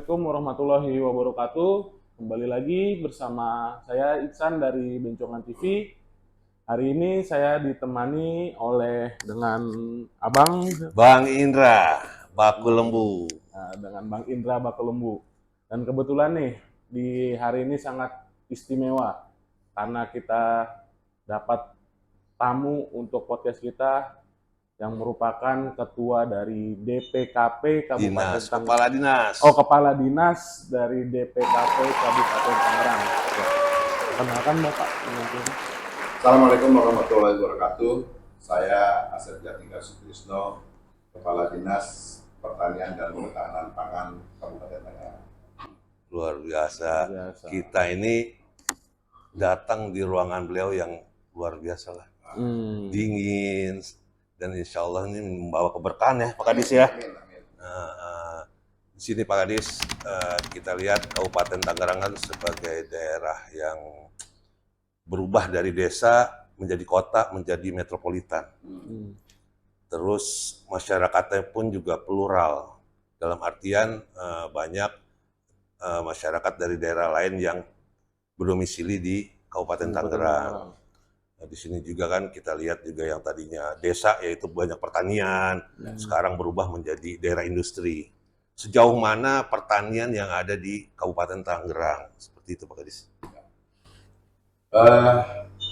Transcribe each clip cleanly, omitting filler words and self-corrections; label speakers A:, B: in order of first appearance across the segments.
A: Assalamualaikum warahmatullahi wabarakatuh. Kembali lagi bersama saya Iksan dari Bencongan TV. Hari ini saya ditemani oleh dengan Abang
B: Bang Indra Baku Lembu.
A: dengan Bang Indra Bakelembu. Dan kebetulan nih di hari ini sangat istimewa karena kita dapat tamu untuk podcast kita yang merupakan ketua dari DPKP Kabupaten Tangerang.
B: Kepala Dinas.
A: Oh, Kepala Dinas dari DPKP Kabupaten Tangerang. Ya. Perkenalkan Bapak.
C: Assalamualaikum warahmatullahi wabarakatuh. Saya Asep Jatiga Sutrisno, Kepala Dinas Pertanian dan Ketahanan Pangan Kabupaten Tangerang.
B: Luar biasa. Kita ini datang di ruangan beliau yang luar biasa lah. Dingin. Dan insya Allah ini membawa keberkahan ya Pak Kadis ya. Di sini Pak Kadis kita lihat Kabupaten Tangerang kan sebagai daerah yang berubah dari desa menjadi kota, menjadi metropolitan. Terus masyarakatnya pun juga plural. Dalam artian banyak masyarakat dari daerah lain yang berdomisili di Kabupaten Tangerang. Nah, di sini juga kan kita lihat juga yang tadinya desa yaitu banyak pertanian, sekarang berubah menjadi daerah industri. Sejauh mana pertanian yang ada di Kabupaten Tangerang? Seperti itu Pak Kadis.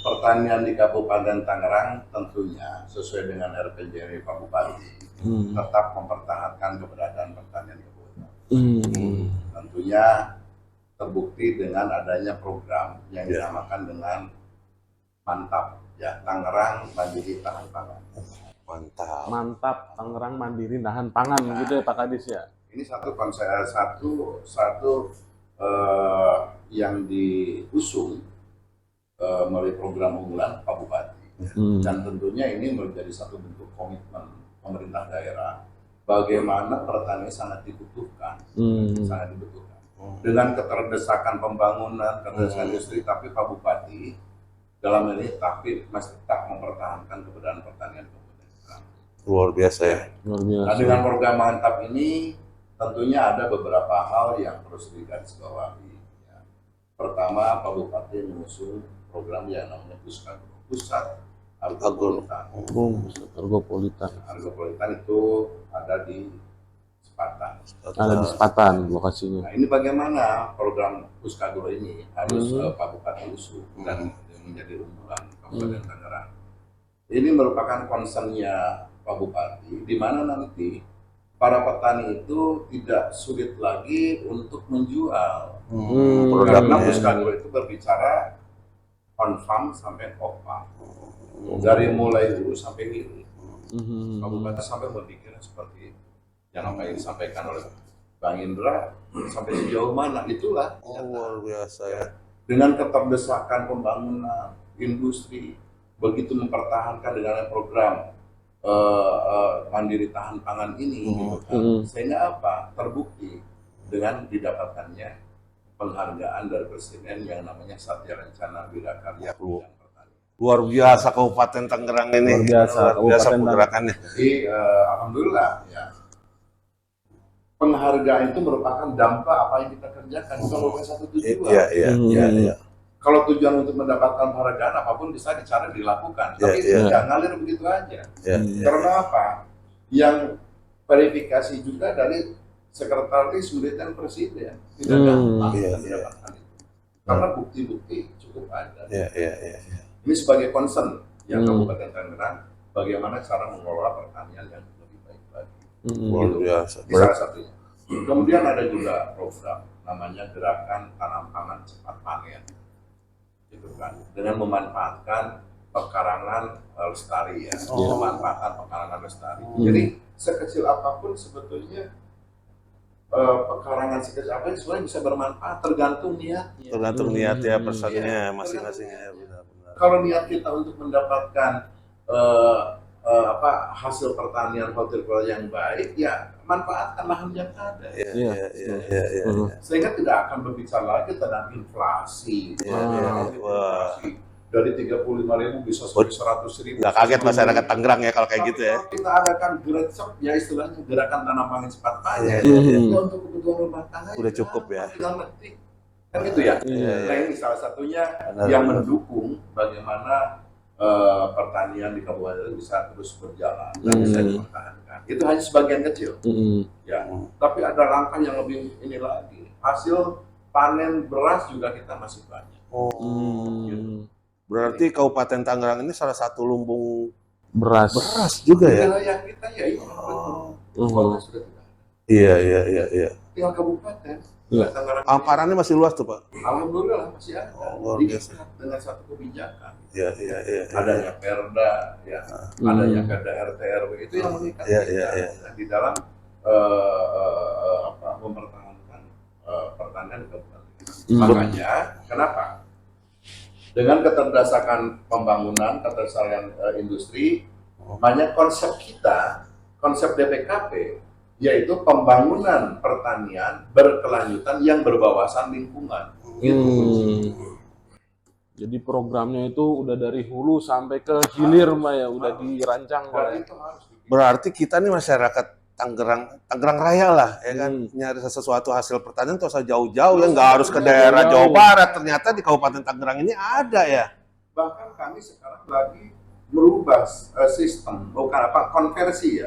C: Pertanian di Kabupaten Tangerang tentunya sesuai dengan RPJMD Pak Bupati tetap mempertahankan keberadaan pertanian kabupaten. Tentunya terbukti dengan adanya program yang dinamakan dengan Mantap, ya, Tangerang Mandiri Tahan Pangan.
A: Mantap, Tangerang Mandiri Tahan Pangan, gitu ya Pak Kadis ya.
C: Ini satu konsep yang diusung melalui program unggulan Pak Bupati. Dan tentunya ini menjadi satu bentuk komitmen pemerintah daerah bagaimana pertanian sangat dibutuhkan, Dengan keterdesakan pembangunan, keterdesakan industri, tapi Pak Bupati dalam ini tapi masih tetap mempertahankan keberadaan pertanian kabupaten.
B: Luar biasa ya.
A: Luar biasa.
C: Nah, dengan program Mantap ini tentunya ada beberapa hal yang harus digarisbawahi. Ya. Pertama, Pak Bupati mengusung program yang namanya Pusat Argopolitan. Argopolitan itu ada di Sepatan.
A: Ada di Sepatan lokasinya.
C: Nah, ini bagaimana program Puskagro ini harus Pak Bupati usung dan menjadi unggulan Kabupaten Tangerang. Ini merupakan concernnya Pak Bupati, di mana nanti para petani itu tidak sulit lagi untuk menjual. Karena Puskagro itu berbicara on farm sampai off farm, dari mulai hulu sampai hilir. Pak Bupati sampai berpikir seperti yang apa yang disampaikan oleh Bang Indra, sampai sejauh mana itulah.
B: Luar biasa ya.
C: Dengan keterdesakan pembangunan industri, begitu mempertahankan dengan program Mandiri Tahan Pangan ini, gitu kan. Sehingga apa? Terbukti dengan didapatkannya penghargaan dari Presiden yang namanya Satya Rencana Wirkarya Bidang Pertanian.
B: Luar biasa Kabupaten Tangerang ini.
A: Luar biasa
B: pergerakannya.
C: Jadi alhamdulillah ya. Penghargaan itu merupakan dampak apa yang kita kerjakan, bukan satu tujuan.
B: Iya.
C: Kalau tujuan untuk mendapatkan penghargaan apapun bisa dicari dilakukan, tapi tidak ngalir begitu aja. Karena apa? Yang verifikasi juga dari Sekretaris Militer Presiden tidak gampang mendapatkan itu, karena bukti-bukti cukup ada. Ini sebagai concern yang Kabupaten Tangerang, bagaimana cara mengelola pertanian yang lebih baik lagi.
B: Luar biasa.
C: Salah satunya. Kemudian ada juga program namanya Gerakan Tanam Pangan Cepat Panen, gitu kan. Dengan memanfaatkan pekarangan lestari ya, memanfaatkan pekarangan lestari. Jadi sekecil apapun sebetulnya pekarangan sekecil apa sebenarnya bisa bermanfaat, tergantung niatnya.
B: Tergantung niat ya, pesannya masing-masing ya, benar-benar.
C: Kalau niat kita untuk mendapatkan hasil pertanian hortikultura yang baik, ya manfaatkan lahan yang ada. Sehingga tidak akan berbicara lagi tentang inflasi. dari 35.000 bisa sampai 100.000.
B: Nggak kaget masyarakat Tangerang ya kalau kayak
C: Tapi
B: gitu ya.
C: kalau kita adakan gercep, ya istilahnya gerakan tanam pangan cepat panen,
B: Iya.
C: ya untuk kebutuhan rumah tangga
B: Udah cukup ya.
C: tinggal metik. Kan gitu ya.
A: Iya.
C: Nah ini salah satunya
B: Benar,
C: yang
B: benar.
C: mendukung bagaimana pertanian di kabupaten bisa terus berjalan dan bisa dipertahankan. Itu hanya sebagian kecil, ya. Tapi ada langkah yang lebih ini lagi. Hasil panen beras juga kita masih banyak.
B: Berarti Kabupaten Tangerang ini salah satu lumbung
A: Beras.
B: juga ya?
C: Wilayah kita ya ini Kabupaten sudah tidak ada.
B: Iya.
C: Tinggal kabupaten.
A: Iya.
C: Tangerang.
B: Hamparannya masih luas tuh Pak?
C: Alhamdulillah masih ada.
B: Luar biasa.
C: Diikat dengan satu kebijakan.
B: Iya.
C: Adanya Perda, ya, adanya Perda RT RW itu yang mengikat kita di dalam mempertahankan pertanian di kabupaten. Makanya kenapa? Dengan keterdesakan pembangunan, keterdesakan industri, banyak konsep kita, konsep DPKP, yaitu pembangunan pertanian berkelanjutan yang berwawasan lingkungan.
A: Jadi programnya itu udah dari hulu sampai ke hilir, Mbak ya, udah dirancang, Pak.
C: Dan itu harus
B: Berarti kita nih masyarakat Tangerang Raya lah, ya kan, nyari sesuatu hasil pertanian tuh usah jauh-jauh ya, nggak harus ke daerah Jawa Barat. Ternyata di Kabupaten Tangerang ini ada ya.
C: bahkan kami sekarang lagi merubah sistem, bukan konversi ya,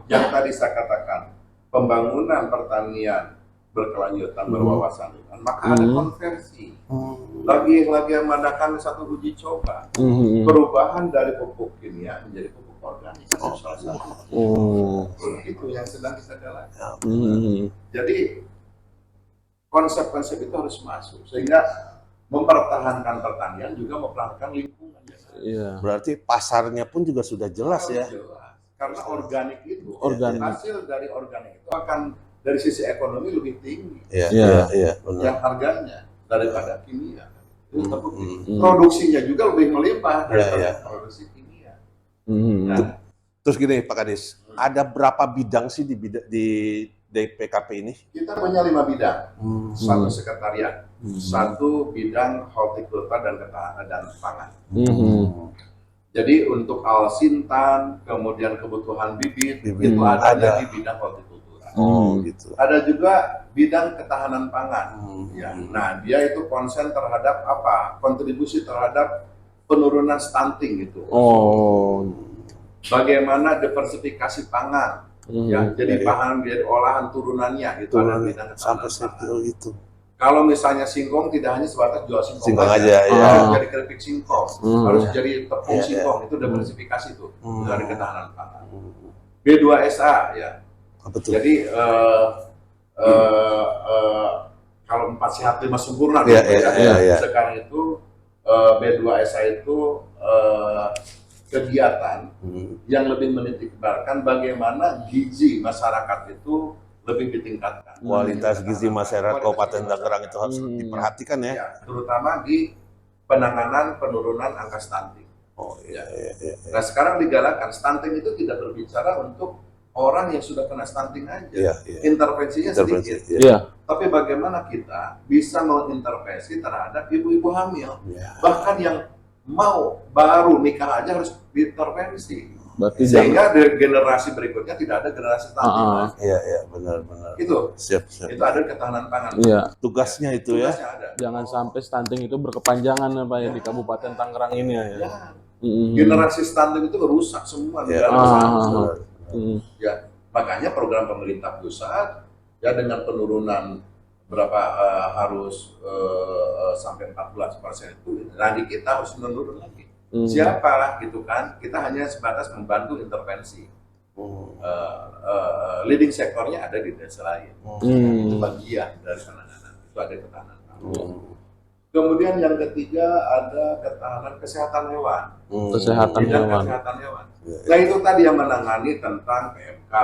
C: yang tadi saya katakan pembangunan pertanian berkelanjutan berwawasan lingkungan, maka ada konversi. Lagi mengadakan satu uji coba perubahan dari pupuk kimia menjadi pupuk organik. Salah satu. Itu yang sedang kita jalankan. Jadi konsep-konsep itu harus masuk sehingga mempertahankan pertanian juga mempertahankan lingkungan.
A: Iya.
B: Berarti pasarnya pun juga sudah jelas ya.
C: Jelas. Karena organik itu,
A: Organik.
C: hasil dari organik itu akan dari sisi ekonomi lebih tinggi
B: Iya, benar.
C: yang harganya daripada kimia. Itu terbukti. Produksinya juga lebih melimpah daripada produksi kimia. Nah,
B: Terus gini Pak Kadis, ada berapa bidang sih di DPKP ini?
C: kita punya 5 bidang, satu sekretariat, satu bidang hortikultura dan ketahanan dan pangan. Jadi untuk alsintan, kemudian kebutuhan bibit itu ada di bidang hortikultura.
B: Gitu.
C: Ada juga bidang ketahanan pangan. Ya. Nah, dia itu konsen terhadap apa? Kontribusi terhadap penurunan stunting itu. Bagaimana diversifikasi pangan? Ya, jadi bahan dari olahan turunannya itu ada bidang ketahanan pangan.
B: Itu.
C: Kalau misalnya singkong tidak hanya sebatas jual singkong
B: aja,
C: harus jadi keripik singkong, harus jadi tepung singkong, itu diversifikasi tuh dari ketahanan pangan. B2SA ya.
B: Betul.
C: Jadi kalau 4 sehat 5 sempurna sekarang itu B2SA itu kegiatan yang lebih menitikberatkan bagaimana gizi masyarakat itu lebih ditingkatkan.
B: Kualitas gizi masyarakat Kabupaten Tangerang itu harus diperhatikan ya.
C: Terutama di penanganan penurunan angka stunting.
B: Iya.
C: Nah sekarang digalakkan stunting itu tidak berbicara untuk orang yang sudah kena stunting aja. Intervensinya sedikit. Tapi bagaimana kita bisa mengintervensi terhadap ibu-ibu hamil, bahkan yang mau baru nikah aja harus diintervensi.
A: Berarti
C: sehingga generasi berikutnya tidak ada generasi stunting.
B: Iya, benar.
C: Itu.
B: Siap.
C: Itu ada ketahanan pangan.
A: Iya.
B: Tugasnya itu
C: Tugasnya
B: ya.
C: ada.
A: Jangan sampai stunting itu berkepanjangan ya Pak ya di Kabupaten Tangerang ini ya.
C: Generasi stunting itu rusak semua negara ya. Makanya program pemerintah pusat ya dengan penurunan berapa harus sampai 14% itu. Nah di kita harus menurun lagi. Siapa gitu kan? Kita hanya sebatas membantu intervensi. Leading sektornya ada di desa lain. Itu bagian dari penanganan. Itu ada ketahanan pangan. Kemudian yang ketiga ada ketahanan kesehatan hewan.
A: Kesehatan hewan.
C: Kesehatan hewan. Nah itu tadi yang menangani tentang PMK.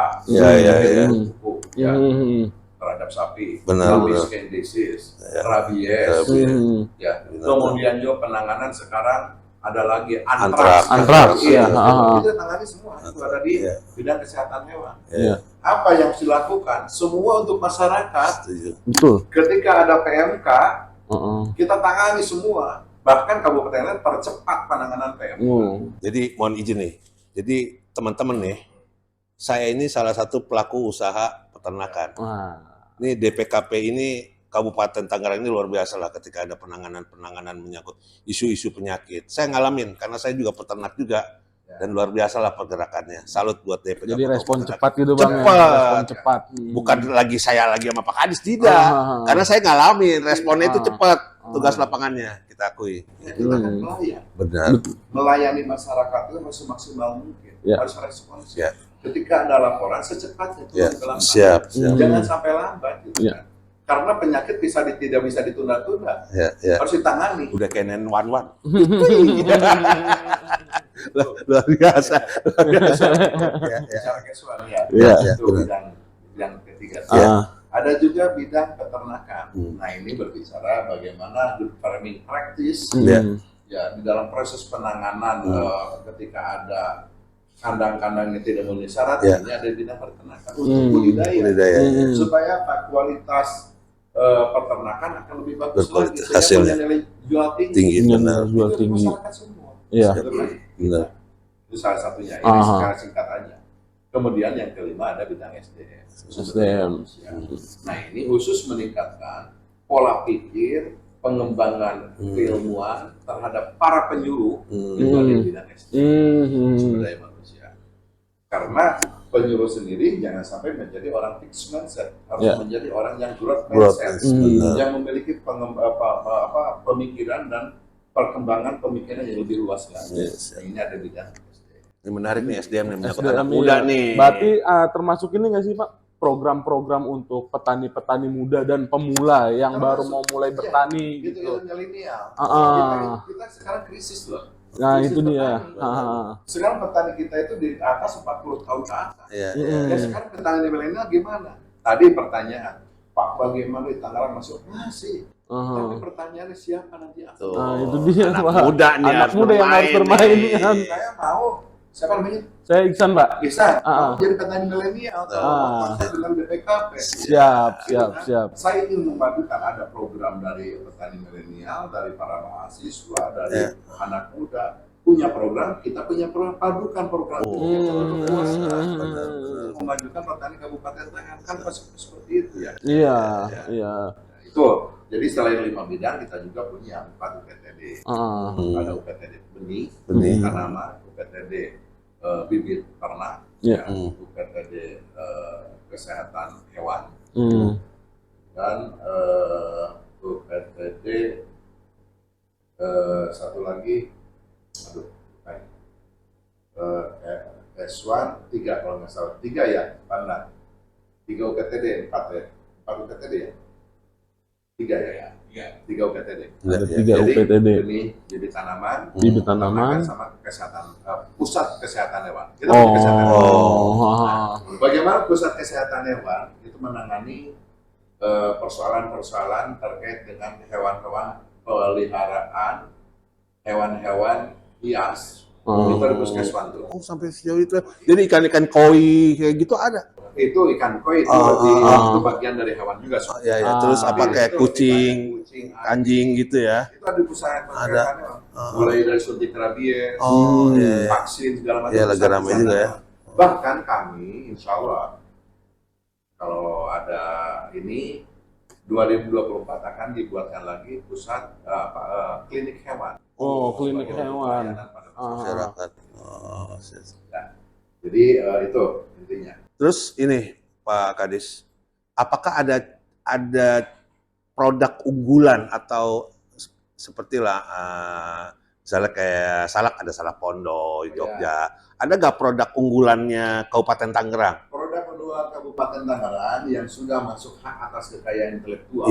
C: Terhadap sapi, skin disease, rabies, kemudian juga penanganan sekarang ada lagi antraks, itu tangani semua, itu ada di bidang kesehatan hewan. Apa yang harus dilakukan? Semua untuk masyarakat.
A: Betul.
C: Ketika ada PMK, kita tangani semua, Bahkan kabupaten lain percepat penanganan PMK.
B: Jadi mohon izin nih. Jadi teman-teman nih, saya ini salah satu pelaku usaha peternakan. Ini DPKP ini Kabupaten Tangerang ini luar biasa lah ketika ada penanganan menyangkut isu-isu penyakit. Saya ngalamin karena saya juga peternak juga dan luar biasa lah pergerakannya. Salut buat DPKP.
A: Jadi respon cepat gitu Bang.
B: Cepat.
A: Ya? Respon cepat.
B: Bukan lagi saya lagi sama Pak Kadis, tidak. Karena saya ngalamin responnya itu cepat. Tugas lapangannya kita akui.
C: Ya, kita kan pelayan.
B: Benar.
C: Melayani masyarakat itu harus semaksimal mungkin. Harus responsif. Ketika ada laporan secepatnya turun ke lapangan.
B: Siap.
C: Jangan sampai lambat gitu kan. Karena penyakit tidak bisa ditunda-tunda. Harus ditangani.
B: Udah kayak 911. Luar biasa.
C: Secara casual ya. Itu bidang ketiga. Ada juga bidang peternakan. Nah, ini berbicara bagaimana good farming practice ya di dalam proses penanganan ketika ada kandang-kandang yang tidak memenuhi syarat, ini ada bidang peternakan untuk budidaya. Supaya apa? Kualitas peternakan akan lebih bagus lagi,
B: hasilnya
C: nilai jual
B: tinggi.
A: Benar, jual tinggi.
C: Masyarakat semua.
A: Iya.
B: Benar.
C: Itu salah satunya. Ini secara singkat aja. Kemudian yang kelima ada bidang SDM. Nah, ini khusus meningkatkan pola pikir, pengembangan keilmuan terhadap para penyuluh di bidang SDM, sumber daya manusia. Karena penyuluh sendiri jangan sampai menjadi orang fixed mindset, harus menjadi orang yang growth mindset, yang memiliki pemikiran dan perkembangan pemikiran yang lebih luas lagi. Ini ada bidang SDM.
B: Ini menarik nih SDM nih, menyangkut anak muda nih.
A: Berarti termasuk ini nggak sih Pak? Program-program untuk petani-petani muda dan pemula yang baru mau mulai bertani gitu.
C: Milenial. Kita sekarang krisis loh.
A: Nah, itu dia.
C: Sekarang petani kita itu di atas 40 tahun ke atas. Ya, sekarang petani milenial gimana? Tadi pertanyaan, Pak, bagaimana di Tangerang masuk? Masih. Tapi pertanyaannya siapa nanti?
A: Nah, itu dia
B: anak
A: Pak.
B: muda nih,
A: anak muda yang harus bermain kan.
C: Saya mau. Siapa namanya?
A: Saya Iksan, Pak.
C: Iksan. Mau jadi petani milenial. Saya dengan BPKP.
A: Siap.
C: Saya ingin memadukan ada program dari petani milenial, dari para mahasiswa, dari anak muda. Punya program, kita punya program, padukan program itu. Memajukan petani Kabupaten Tangerang kan seperti itu ya.
A: Iya.
C: Itu. Jadi selain 5 bidang, kita juga punya 4 UPTD. Ada UPTD benih, tanaman, UPTD bibit ternak, UPTD kesehatan hewan, dan UPTD satu lagi, S1 3 kalau nggak salah, 3 ya, Pandang. 3 UPTD, 4 UPTD ya. 3 ya. 3 UPTD.
A: Ada 3
C: Jadi,
A: UPTD.
C: bibit tanaman,
A: sama
C: kesehatan, pusat kesehatan hewan. Kita punya kesehatan hewan. Bagaimana pusat kesehatan hewan itu menangani persoalan-persoalan terkait dengan hewan-hewan peliharaan, hewan-hewan hias. Itu ada puskeswan tuh.
B: Oh, sampai sejauh itu. Jadi ikan-ikan koi kayak gitu ada.
C: Itu ikan koi itu itu bagian dari hewan juga.
B: Terus apa kayak kucing, anjing gitu ya.
C: Itu ada pusat kesehatan hewan. Mulai dari suntik rabies, vaksin segala macam.
B: Iya, lagi ramai juga ya.
C: Bahkan kami insya Allah kalau ada ini 2024 akan dibuatkan lagi pusat klinik hewan.
A: Klinik hewan.
B: Masyarakat.
C: Jadi itu intinya.
B: Terus ini Pak Kadis, apakah ada produk unggulan atau sepertilah misalnya kayak salak, ada salak Pondo, Jogja. Ada nggak produk unggulannya Kabupaten Tangerang?
C: Produk unggulan Kabupaten Tangerang yang sudah masuk hak atas kekayaan intelektual,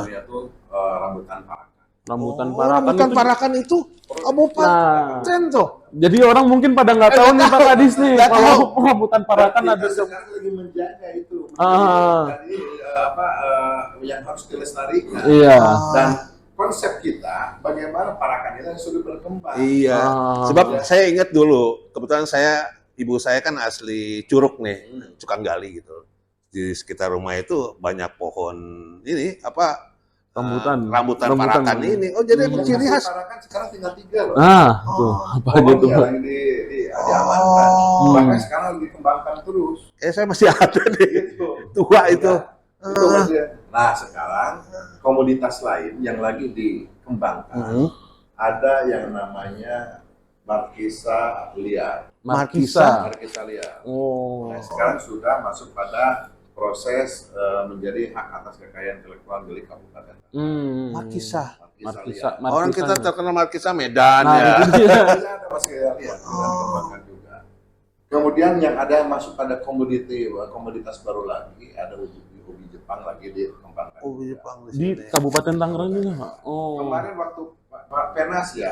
C: yaitu rambutan parakan.
B: Rambutan parakan itu Kabupaten tuh.
A: Jadi orang mungkin pada nggak tahu nih Pak Kadis nih kalau rambutan parakan ada.
C: Sekarang lagi menjaga itu. Dan ini yang harus dilestarikan.
A: Iya.
C: Dan konsep kita bagaimana parakan itu sudah berkembang.
B: Iya. Sebab saya ingat dulu, kebetulan ibu saya kan asli Curug nih, Cukang Gali gitu. Di sekitar rumah itu banyak pohon ini rambutan parakan ini. Oh, jadi emang ciri khas.
C: Parakan sekarang tinggal 3 loh.
A: Tuh, apa aja tuh, Pak?
C: Yang diamankan. Bahkan sekarang dikembangkan terus.
B: Saya masih ada deh.
C: Gitu.
B: Tua itu.
C: Itu maksudnya. Nah, sekarang komoditas lain yang lagi dikembangkan ada yang namanya Markisa liar.
B: Markisa
C: liar.
A: Oh.
C: Nah, sekarang sudah masuk pada proses menjadi hak atas kekayaan intelektual milik kabupaten.
B: Markisa.
C: liar.
B: Orang kita terkenal Markisa Medan
A: Nah,
B: ya.
A: itu dia.
C: Ada Markisa liar. Dikembangkan juga. Kemudian yang ada masuk pada komoditas baru lagi, ada ubi Jepang lagi dikembangkan.
B: Ubi Jepang
A: Di Kabupaten Tangerang juga, Pak? Oh.
C: Kemarin waktu Pak Penas ya,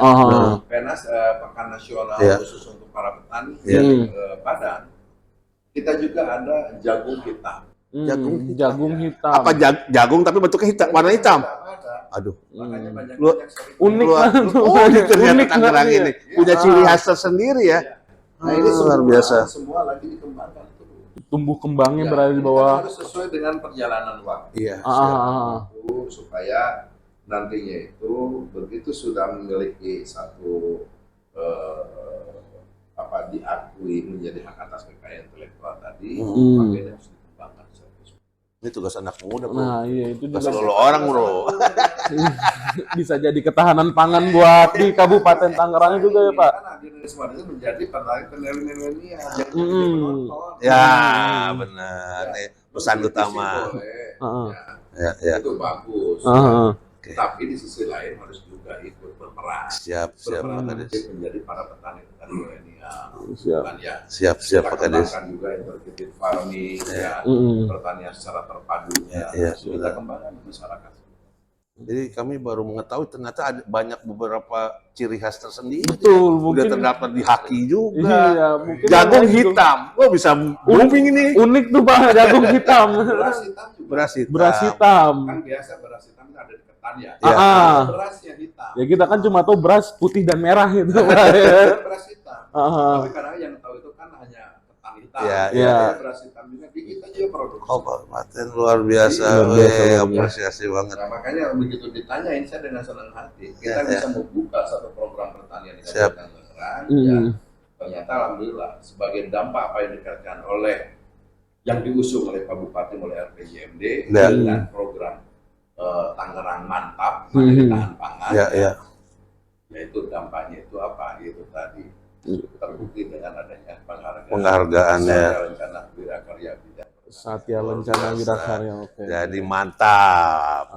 C: Penas Pekan Nasional khusus untuk para petani Padang, kita juga ada jagung hitam.
A: Jagung hitam.
B: Apa jagung tapi bentuknya hitam, warna hitam?
C: Ada.
B: Aduh.
C: Makanya banyak
A: Unik
B: Ternyata Tangerang
A: banget,
B: ini punya ciri khas tersendiri ya.
C: Nah, ini
B: luar biasa.
C: Semua lagi dikembangkan terus.
A: Tumbuh kembangnya berada di
C: Ini
A: bawah.
C: kan harus sesuai dengan perjalanan waktu.
B: Iya.
C: Supaya nantinya itu begitu sudah memiliki satu diakui menjadi hak atas kekayaan intelektual tadi, makanya harus dikembangkan.
B: Ini tugas anak muda, Bro.
A: Nah, iya itu juga
B: Tugas orang, Bro.
A: bisa jadi ketahanan pangan buat di Kabupaten Tangerang juga ya, Pak.
C: Kan agrarisme itu menjadi peneliti milenial.
B: Ya, benar. Pesan utama.
C: Ya, itu bagus. Tapi di sisi lain harus juga ikut berperan.
B: Siap,
C: menjadi para petani milenial.
B: Siap, Pak Kades.
C: Kita juga integrated farming, pertanian secara terpadu. Kita kembangkan masyarakat.
B: Jadi kami baru mengetahui ternyata ada banyak beberapa ciri khas tersendiri.
A: Betul,
B: Udah
A: mungkin
B: terdapat di Haki juga.
A: Iya, mungkin
B: Jagung hitam. Wah, bisa booming ini.
A: unik tuh, Pak, jagung hitam.
C: Beras hitam juga.
A: Beras hitam.
C: Kan biasa beras hitam itu ada di ketan ya. Beras yang hitam.
A: Ya kita kan cuma tahu beras putih dan merah gitu.
C: Beras hitam. Tapi kadang yang tahu itu kan hanya ketan hitam.
B: Iya.
C: Beras hitam juga kita juga produksi.
B: Oh, Pak Martin luar biasa. Apresiasi banget.
C: Nah, makanya begitu ditanyain saya dengan senang hati. Kita bisa membuka satu program pertanian di Kabupaten Tangerang. Ya, ternyata alhamdulillah sebagai dampak apa yang dikatakan oleh yang diusung oleh Pak Bupati oleh RPJMD dengan program Tangerang Mantap, Mandiri Tahan Pangan. Yaitu dampaknya itu apa? Itu tadi terbukti dengan adanya
B: penghargaan ya.
C: Rencana Wirakarya Bidang.
A: Satya Lencana Wirakarya. Oke.
B: Jadi mantap.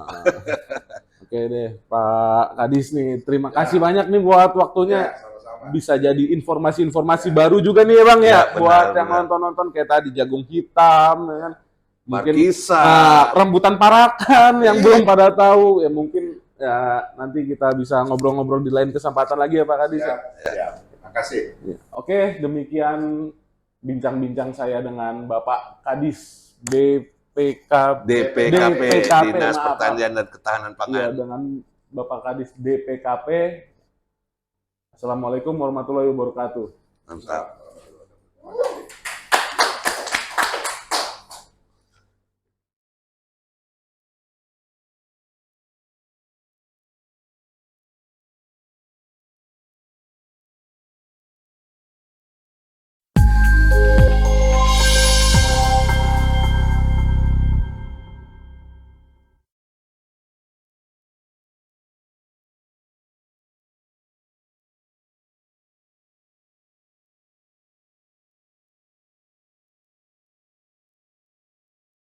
A: Oke deh, Pak Kadis nih. Terima kasih banyak nih buat waktunya.
C: Sama-sama.
A: Bisa jadi informasi-informasi baru juga nih ya, Bang ya. Buat yang nonton-nonton kayak tadi jagung hitam, ya kan. Mungkin
B: Markisa,
A: rambutan parakan yang belum pada tahu ya, mungkin ya nanti kita bisa ngobrol-ngobrol di lain kesempatan lagi ya Pak Kadis.
C: Ya. Terima kasih.
A: Oke, demikian bincang-bincang saya dengan Bapak Kadis DPKP
B: Dinas Pertanian dan Ketahanan Pangan.
A: Ya, dengan Bapak Kadis DPKP. Assalamualaikum warahmatullahi wabarakatuh.
B: Mantap.